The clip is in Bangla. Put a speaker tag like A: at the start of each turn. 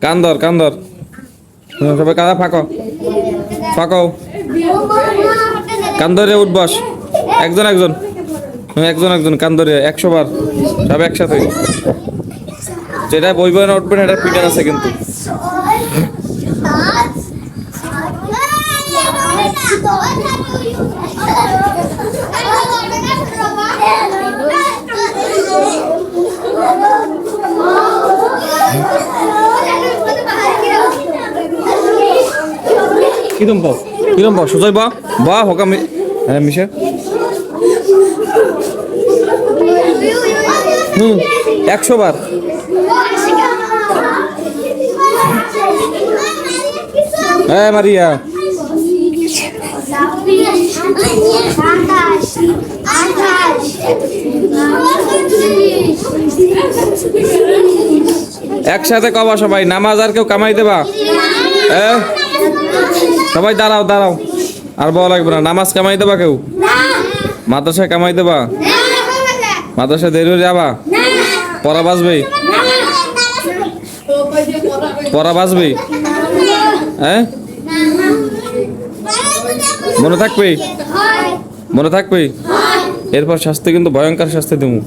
A: কান্দর কান্দর সবাই কাদা ফাঁকো ফাঁকো কান্দরে উঠবস একজন একজন একজন একজন কান্দরে 100 বার সব একসাথে যেটা বই বই না উঠবেন এটা পিটার আছে কিন্তু কিরম পাও সুজয় বা হোকা হ্যাঁ মিশে 100 বার হ্যাঁ মারিয়া একসাথে কবা সবাই নামাজ আর কেউ কামাই দেবা হ্যাঁ সবাই দাঁড়াও দাঁড়াও আর বলা লাগবে না নামাজ কামাই দেবা কেউ মাদ্রাসায় কামাই দেবা মাদ্রাসায় দেরি হয়ে যাবা পড়া বাজবে পড়া বাজবে হ্যাঁ মনে থাকবে মনে থাকবে এরপর শাস্তি কিন্তু ভয়ঙ্কর শাস্তি দেবো